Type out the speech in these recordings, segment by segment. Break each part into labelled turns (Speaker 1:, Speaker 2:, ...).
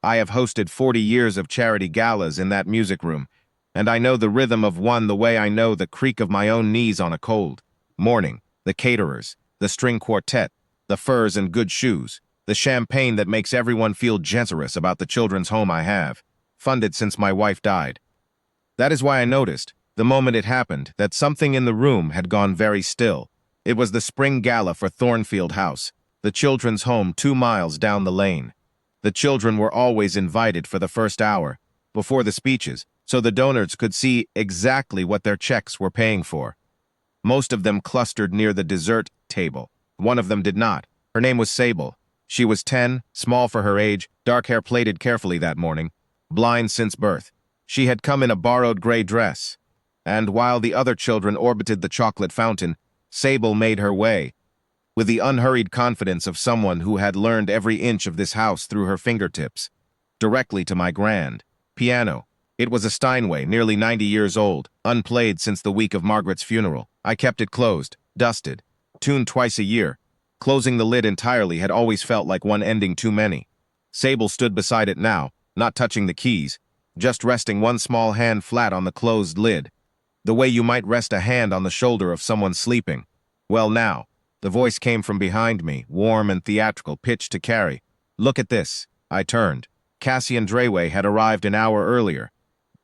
Speaker 1: I have hosted 40 years of charity galas in that music room, and I know the rhythm of one the way I know the creak of my own knees on a cold morning, the caterers, the string quartet, the furs and good shoes, the champagne that makes everyone feel generous about the children's home I have, funded since my wife died. That is why I noticed, the moment it happened, that something in the room had gone very still. It was the spring gala for Thornfield House, the children's home 2 miles down the lane. The children were always invited for the first hour, before the speeches, so the donors could see exactly what their checks were paying for. Most of them clustered near the dessert table. One of them did not. Her name was Sable. She was 10, small for her age, dark hair plaited carefully that morning, blind since birth. She had come in a borrowed gray dress, and while the other children orbited the chocolate fountain, Sable made her way, with the unhurried confidence of someone who had learned every inch of this house through her fingertips, directly to my grand piano. It was a Steinway, nearly 90 years old, unplayed since the week of Margaret's funeral. I kept it closed, dusted, tuned twice a year. Closing the lid entirely had always felt like one ending too many. Sable stood beside it now, not touching the keys, just resting one small hand flat on the closed lid, the way you might rest a hand on the shoulder of someone sleeping. Well now, the voice came from behind me, warm and theatrical, pitched to carry. Look at this. I turned. Cassian Drayway had arrived an hour earlier.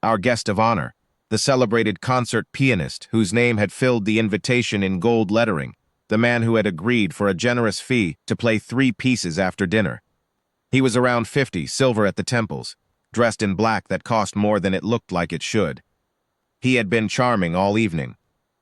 Speaker 1: Our guest of honor, the celebrated concert pianist whose name had filled the invitation in gold lettering, the man who had agreed for a generous fee to play 3 pieces after dinner. He was around 50, silver at the temples, dressed in black that cost more than it looked like it should. He had been charming all evening.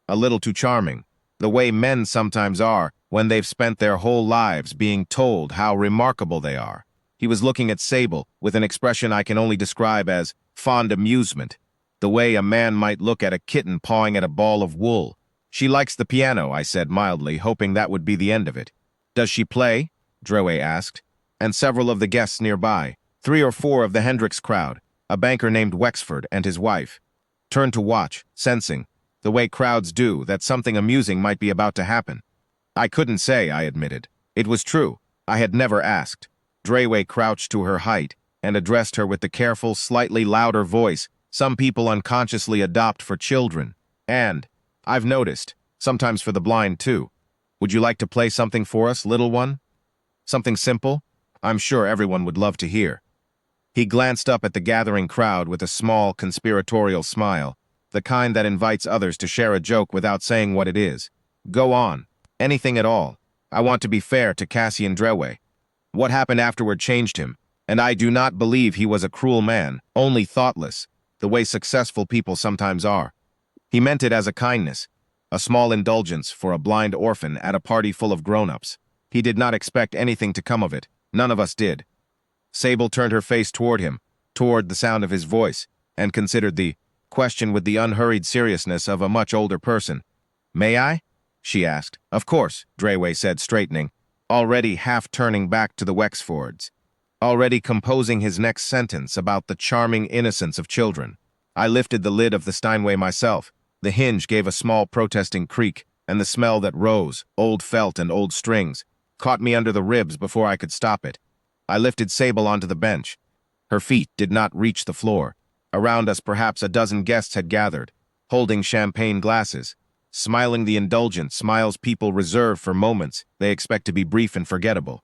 Speaker 1: A little too charming, the way men sometimes are when they've spent their whole lives being told how remarkable they are. He was looking at Sable with an expression I can only describe as fond amusement, the way a man might look at a kitten pawing at a ball of wool. She likes the piano, I said mildly, hoping that would be the end of it. Does she play? Drewey asked, and several of the guests nearby, 3 or 4 of the Hendricks crowd, a banker named Wexford and his wife, turned to watch, sensing, the way crowds do, that something amusing might be about to happen. I couldn't say, I admitted. It was true. I had never asked. Drayway crouched to her height and addressed her with the careful, slightly louder voice some people unconsciously adopt for children. And, I've noticed, sometimes for the blind too. Would you like to play something for us, little one? Something simple? I'm sure everyone would love to hear. He glanced up at the gathering crowd with a small, conspiratorial smile, the kind that invites others to share a joke without saying what it is. Go on. Anything at all. I want to be fair to Cassian Drewey. What happened afterward changed him, and I do not believe he was a cruel man, only thoughtless, the way successful people sometimes are. He meant it as a kindness, a small indulgence for a blind orphan at a party full of grown-ups. He did not expect anything to come of it. None of us did. Sable turned her face toward him, toward the sound of his voice, and considered the question with the unhurried seriousness of a much older person. May I? She asked. Of course, Drayway said, straightening, already half turning back to the Wexfords, already composing his next sentence about the charming innocence of children. I lifted the lid of the Steinway myself. The hinge gave a small protesting creak, and the smell that rose, old felt and old strings, caught me under the ribs before I could stop it. I lifted Sable onto the bench. Her feet did not reach the floor. Around us perhaps a dozen guests had gathered, holding champagne glasses, smiling the indulgent smiles people reserve for moments they expect to be brief and forgettable.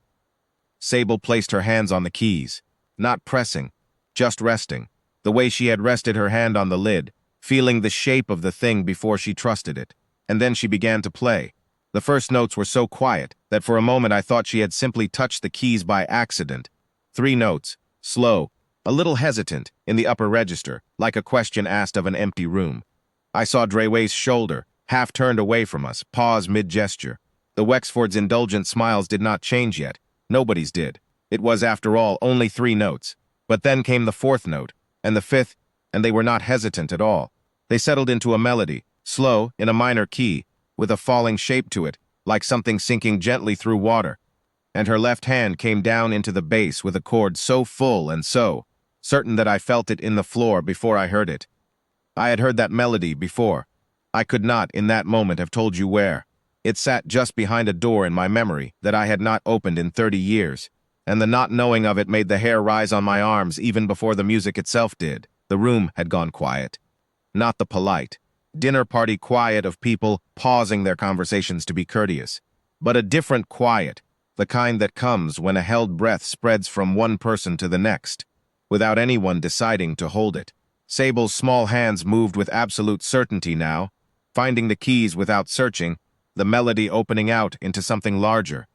Speaker 1: Sable placed her hands on the keys, not pressing, just resting, the way she had rested her hand on the lid, feeling the shape of the thing before she trusted it. And then she began to play. The first notes were so quiet that for a moment I thought she had simply touched the keys by accident. 3 notes, slow, a little hesitant, in the upper register, like a question asked of an empty room. I saw Drayway's shoulder, half turned away from us, pause mid-gesture. The Wexfords' indulgent smiles did not change yet. Nobody's did. It was, after all, only 3 notes. But then came the 4th note, and the 5th, and they were not hesitant at all. They settled into a melody, slow, in a minor key, with a falling shape to it, like something sinking gently through water. And her left hand came down into the bass with a chord so full and so certain that I felt it in the floor before I heard it. I had heard that melody before. I could not, in that moment, have told you where. It sat just behind a door in my memory that I had not opened in 30 years, and the not knowing of it made the hair rise on my arms even before the music itself did. The room had gone quiet. Not the polite, dinner party quiet of people pausing their conversations to be courteous, but a different quiet, the kind that comes when a held breath spreads from one person to the next, without anyone deciding to hold it. Sable's small hands moved with absolute certainty now, finding the keys without searching, the melody opening out into something larger,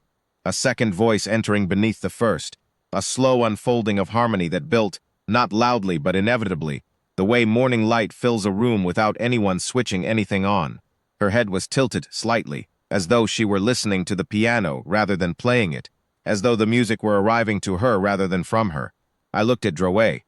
Speaker 1: a second voice entering beneath the first, a slow unfolding of harmony that built, not loudly but inevitably, the way morning light fills a room without anyone switching anything on. Her head was tilted slightly, as though she were listening to the piano rather than playing it, as though the music were arriving to her rather than from her. I looked at Drouet.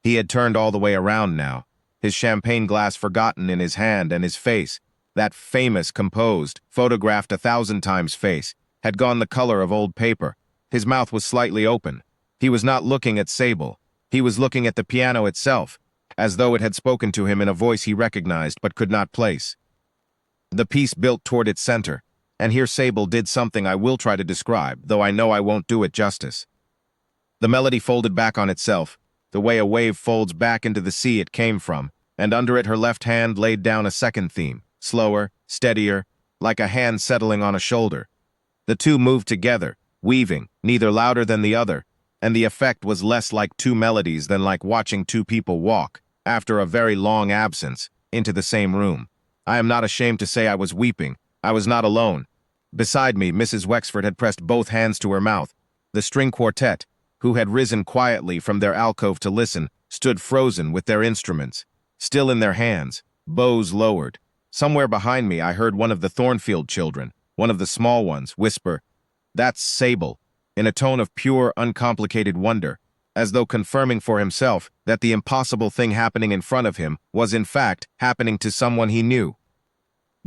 Speaker 1: He had turned all the way around now, his champagne glass forgotten in his hand, and his face, that famous, composed, photographed 1,000 times face, had gone the color of old paper. His mouth was slightly open. He was not looking at Sable. He was looking at the piano itself, as though it had spoken to him in a voice he recognized but could not place. The piece built toward its center, and here Sable did something I will try to describe, though I know I won't do it justice. The melody folded back on itself, the way a wave folds back into the sea it came from, and under it her left hand laid down a second theme, slower, steadier, like a hand settling on a shoulder. The two moved together, weaving, neither louder than the other, and the effect was less like two melodies than like watching two people walk, after a very long absence, into the same room. I am not ashamed to say I was weeping. I was not alone. Beside me, Mrs. Wexford had pressed both hands to her mouth. The string quartet, who had risen quietly from their alcove to listen, stood frozen with their instruments, still in their hands, bows lowered. Somewhere behind me I heard one of the Thornfield children, one of the small ones, whisper, "That's Sable," in a tone of pure, uncomplicated wonder, as though confirming for himself that the impossible thing happening in front of him was in fact happening to someone he knew.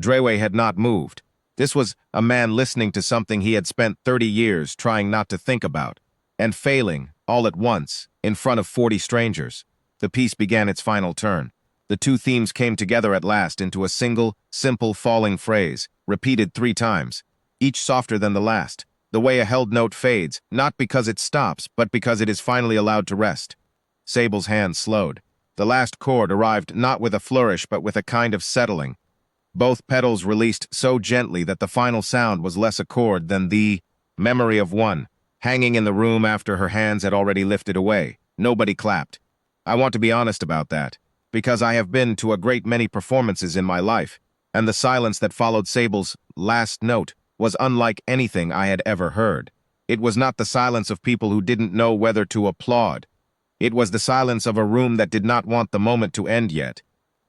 Speaker 1: Drouet had not moved. This was a man listening to something he had spent 30 years trying not to think about, and failing, all at once, in front of 40 strangers. The piece began its final turn. The two themes came together at last into a single, simple falling phrase, repeated 3 times, each softer than the last, the way a held note fades, not because it stops, but because it is finally allowed to rest. Sable's hand slowed. The last chord arrived not with a flourish but with a kind of settling. Both pedals released so gently that the final sound was less a chord than the memory of one, hanging in the room after her hands had already lifted away. Nobody clapped. I want to be honest about that, because I have been to a great many performances in my life, and the silence that followed Sable's last note was unlike anything I had ever heard. It was not the silence of people who didn't know whether to applaud. It was the silence of a room that did not want the moment to end yet,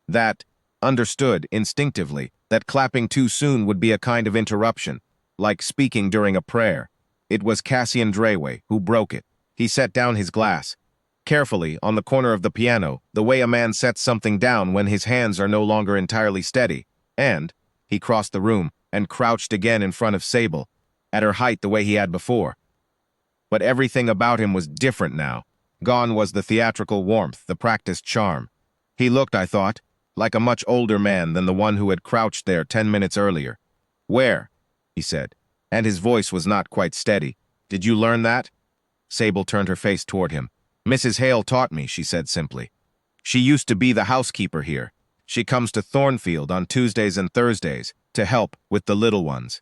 Speaker 1: that understood instinctively that clapping too soon would be a kind of interruption, like speaking during a prayer. It was Cassian Drouet who broke it. He set down his glass, carefully on the corner of the piano, the way a man sets something down when his hands are no longer entirely steady, and he crossed the room and crouched again in front of Sable, at her height the way he had before. But everything about him was different now. Gone was the theatrical warmth, the practiced charm. He looked, I thought, like a much older man than the one who had crouched there 10 minutes earlier. "Where?" he said, and his voice was not quite steady. "Did you learn that?" Sable turned her face toward him. "Mrs. Hale taught me," she said simply. "She used to be the housekeeper here. She comes to Thornfield on Tuesdays and Thursdays to help with the little ones.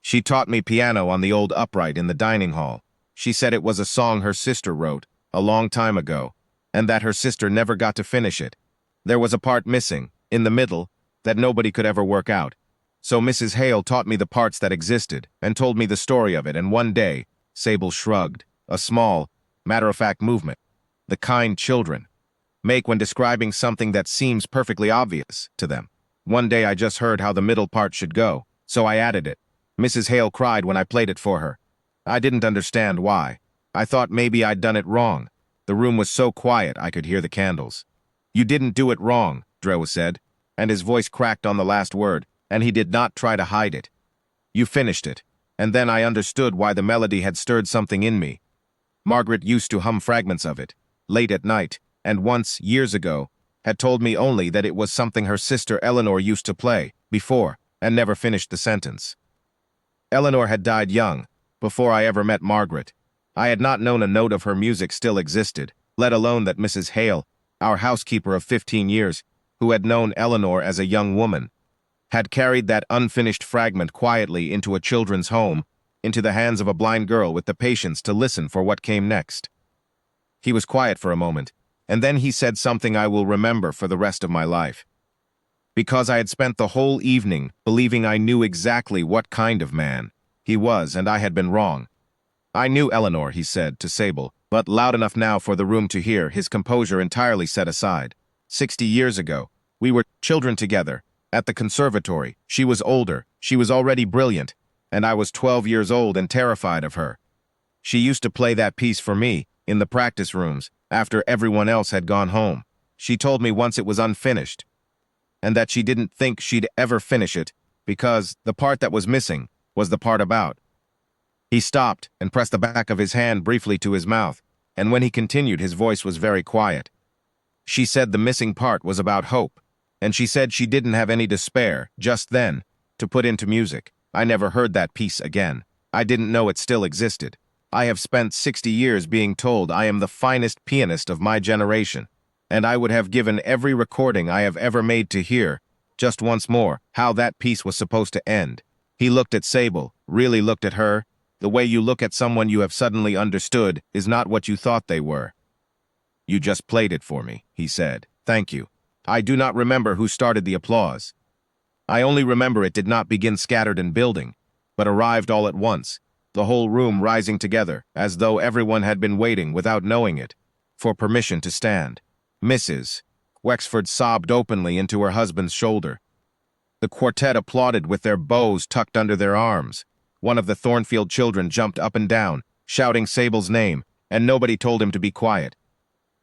Speaker 1: She taught me piano on the old upright in the dining hall. She said it was a song her sister wrote a long time ago, and that her sister never got to finish it. There was a part missing, in the middle, that nobody could ever work out. So Mrs. Hale taught me the parts that existed, and told me the story of it, and one day," Sable shrugged, a small, matter-of-fact movement, the kind children make when describing something that seems perfectly obvious to them. "One day I just heard how the middle part should go, so I added it. Mrs. Hale cried when I played it for her. I didn't understand why. I thought maybe I'd done it wrong. The room was so quiet I could hear the candles." "You didn't do it wrong," Drouet said, and his voice cracked on the last word, and he did not try to hide it. "You finished it, and then I understood why the melody had stirred something in me. Margaret used to hum fragments of it, late at night, and once, years ago, had told me only that it was something her sister Eleanor used to play, before, and never finished the sentence. Eleanor had died young, before I ever met Margaret. I had not known a note of her music still existed, let alone that Mrs. Hale, our housekeeper of 15 years, who had known Eleanor as a young woman, had carried that unfinished fragment quietly into a children's home, into the hands of a blind girl with the patience to listen for what came next. He was quiet for a moment, and then he said something I will remember for the rest of my life. Because I had spent the whole evening believing I knew exactly what kind of man he was, and I had been wrong. I knew Eleanor, he said to Sable, but loud enough now for the room to hear, his composure entirely set aside. 60 years ago, we were children together, at the conservatory. She was older, she was already brilliant, and I was 12 years old and terrified of her. She used to play that piece for me, in the practice rooms, after everyone else had gone home. She told me once it was unfinished, and that she didn't think she'd ever finish it, because the part that was missing was the part about. He stopped and pressed the back of his hand briefly to his mouth, and when he continued, his voice was very quiet. She said the missing part was about hope, and she said she didn't have any despair, just then, to put into music. I never heard that piece again. I didn't know it still existed. I have spent 60 years being told I am the finest pianist of my generation, and I would have given every recording I have ever made to hear, just once more, how that piece was supposed to end. He looked at Sable, really looked at her. The way you look at someone you have suddenly understood is not what you thought they were. You just played it for me, he said. Thank you. I do not remember who started the applause. I only remember it did not begin scattered and building, but arrived all at once, the whole room rising together, as though everyone had been waiting, without knowing it, for permission to stand. Mrs. Wexford sobbed openly into her husband's shoulder. The quartet applauded with their bows tucked under their arms. One of the Thornfield children jumped up and down, shouting Sable's name, and nobody told him to be quiet.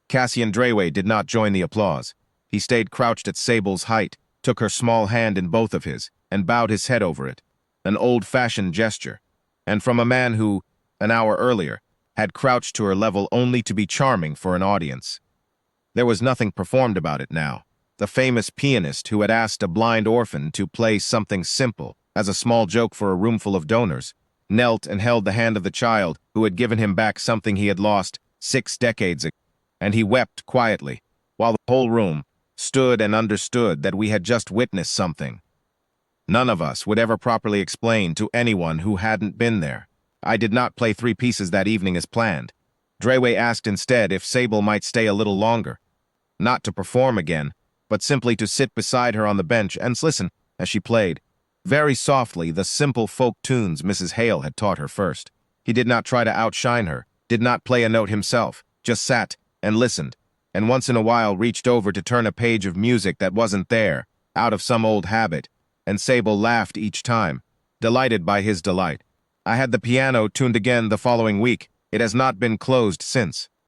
Speaker 1: Cassian Drayway did not join the applause. He stayed crouched at Sable's height, took her small hand in both of his, and bowed his head over it, an old-fashioned gesture, and from a man who, an hour earlier, had crouched to her level only to be charming for an audience. There was nothing performed about it now. The famous pianist who had asked a blind orphan to play something simple, as a small joke for a roomful of donors, knelt and held the hand of the child who had given him back something he had lost 6 decades ago, and he wept quietly, while the whole room stood and understood that we had just witnessed something none of us would ever properly explain to anyone who hadn't been there. I did not play 3 pieces that evening as planned. Drayway asked instead if Sable might stay a little longer, not to perform again, but simply to sit beside her on the bench and listen as she played, very softly, the simple folk tunes Mrs. Hale had taught her first. He did not try to outshine her, did not play a note himself, just sat and listened, and once in a while reached over to turn a page of music that wasn't there, out of some old habit, and Sable laughed each time, delighted by his delight. I had the piano tuned again the following week. It has not been closed since.